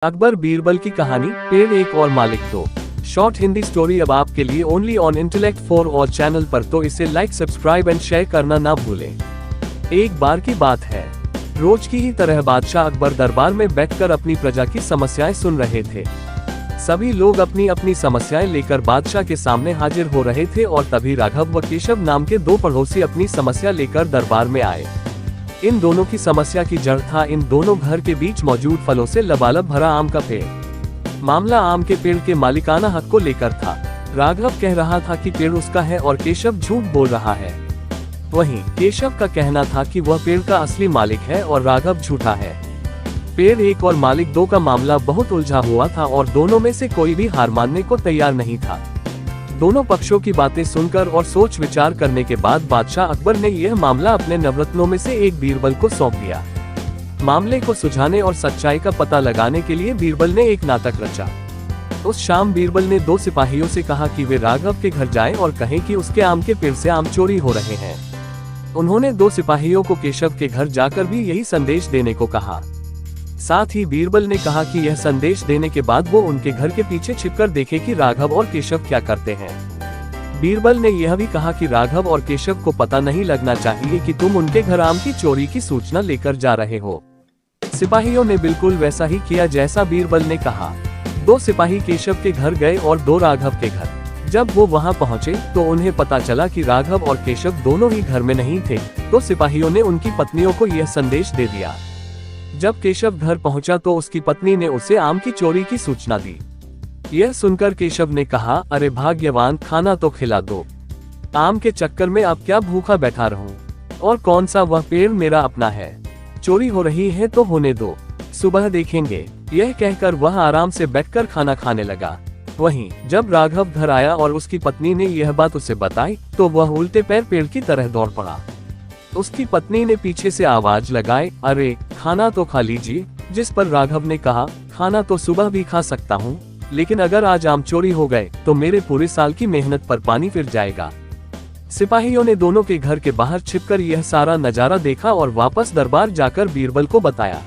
अकबर बीरबल की कहानी पेड़ एक और मालिक दो। शॉर्ट हिंदी स्टोरी अब आपके लिए only on intellect for all channel पर, तो इसे लाइक, सब्सक्राइब एंड शेयर करना ना भूलें। एक बार की बात है, रोज की ही तरह बादशाह अकबर दरबार में बैठकर अपनी प्रजा की समस्याएं सुन रहे थे। सभी लोग अपनी अपनी समस्याएं लेकर बादशाह के सामने हाजिर हो रहे थे और तभी राघव व केशव नाम के दो पड़ोसी अपनी समस्या लेकर दरबार में आए। इन दोनों की समस्या की जड़ था इन दोनों घर के बीच मौजूद फलों से लबालब भरा आम का पेड़। मामला आम के पेड़ के मालिकाना हक को लेकर था। राघव कह रहा था कि पेड़ उसका है और केशव झूठ बोल रहा है। वहीं केशव का कहना था कि वह पेड़ का असली मालिक है और राघव झूठा है। पेड़ एक और मालिक दो का मामला बहुत उलझा हुआ था और दोनों में से कोई भी हार मानने को तैयार नहीं था। दोनों पक्षों की बातें सुनकर और सोच विचार करने के बाद बादशाह अकबर ने यह मामला अपने नवरत्नों में से एक बीरबल को सौंप दिया। मामले को सुलझाने और सच्चाई का पता लगाने के लिए बीरबल ने एक नाटक रचा। उस शाम बीरबल ने दो सिपाहियों से कहा कि वे राघव के घर जाएं और कहें कि उसके आम के पेड़ से आम चोरी हो रहे हैं। उन्होंने दो सिपाहियों को केशव के घर जाकर भी यही संदेश देने को कहा। साथ ही बीरबल ने कहा कि यह संदेश देने के बाद वो उनके घर के पीछे छिपकर देखे कि राघव और केशव क्या करते हैं। बीरबल ने यह भी कहा कि राघव और केशव को पता नहीं लगना चाहिए कि तुम उनके घर आम की चोरी की सूचना लेकर जा रहे हो। सिपाहियों ने बिल्कुल वैसा ही किया जैसा बीरबल ने कहा। दो सिपाही केशव के घर गए और दो राघव के घर। जब वो वहां पहुंचे तो उन्हें पता चला कि राघव और केशव दोनों ही घर में नहीं थे। तो सिपाहियों ने उनकी पत्नियों को यह संदेश दे दिया। जब केशव घर पहुंचा तो उसकी पत्नी ने उसे आम की चोरी की सूचना दी। यह सुनकर केशव ने कहा, अरे भाग्यवान, खाना तो खिला दो। आम के चक्कर में अब क्या भूखा बैठा रहूं? और कौन सा वह पेड़ मेरा अपना है? चोरी हो रही है तो होने दो, सुबह देखेंगे। यह कहकर वह आराम से बैठकर खाना खाने लगा। वहीं जब राघव घर आया और उसकी पत्नी ने यह बात उसे बताई तो वह उल्टे पैर पेड़ की तरह दौड़ पड़ा। उसकी पत्नी ने पीछे से आवाज लगाई, अरे खाना तो खा लीजिए। जिस पर राघव ने कहा, खाना तो सुबह भी खा सकता हूँ, लेकिन अगर आज आम चोरी हो गए तो मेरे पूरे साल की मेहनत पर पानी फिर जाएगा। सिपाहियों ने दोनों के घर के बाहर छिपकर यह सारा नजारा देखा और वापस दरबार जाकर बीरबल को बताया।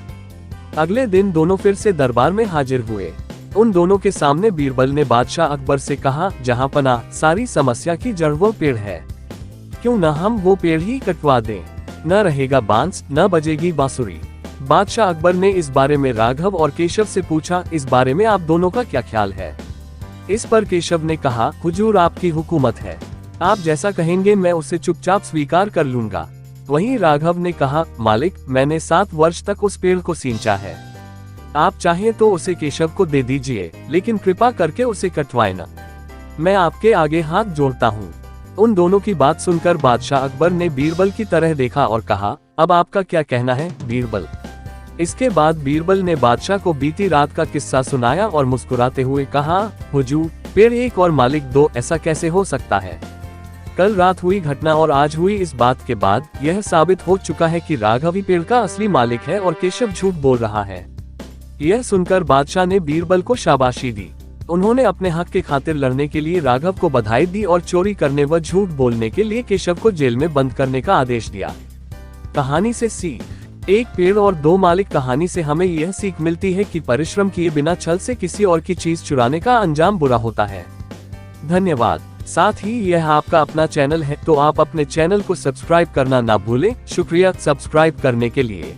अगले दिन दोनों फिर से दरबार में हाजिर हुए। उन दोनों के सामने बीरबल ने बादशाह अकबर से कहा, जहाँ पना सारी समस्या की जड़ वो पेड़ है, क्यों न हम वो पेड़ ही कटवा दें? न रहेगा बांस, न बजेगी बांसुरी। बादशाह अकबर ने इस बारे में राघव और केशव से पूछा, इस बारे में आप दोनों का क्या ख्याल है? इस पर केशव ने कहा, हुजूर आपकी हुकूमत है, आप जैसा कहेंगे मैं उसे चुपचाप स्वीकार कर लूंगा। वहीं राघव ने कहा, मालिक, मैंने 7 वर्ष तक उस पेड़ को सींचा है। आप चाहें तो उसे केशव को दे दीजिए, लेकिन कृपा करके उसे कटवाए न। मैं आपके आगे हाथ जोड़ता हूँ। उन दोनों की बात सुनकर बादशाह अकबर ने बीरबल की तरह देखा और कहा, अब आपका क्या कहना है बीरबल? इसके बाद बीरबल ने बादशाह को बीती रात का किस्सा सुनाया और मुस्कुराते हुए कहा, हुजूर, पेड़ एक और मालिक दो, ऐसा कैसे हो सकता है? कल रात हुई घटना और आज हुई इस बात के बाद यह साबित हो चुका है कि राघव ही पेड़ का असली मालिक है और केशव झूठ बोल रहा है। यह सुनकर बादशाह ने बीरबल को शाबाशी दी। उन्होंने अपने हक के खातिर लड़ने के लिए राघव को बधाई दी और चोरी करने व झूठ बोलने के लिए केशव को जेल में बंद करने का आदेश दिया। कहानी से सीख, एक पेड़ और दो मालिक कहानी से हमें यह सीख मिलती है कि परिश्रम किए बिना छल से किसी और की चीज चुराने का अंजाम बुरा होता है। धन्यवाद। साथ ही यह आपका अपना चैनल है तो आप अपने चैनल को सब्सक्राइब करना ना भूलें। शुक्रिया सब्सक्राइब करने के लिए।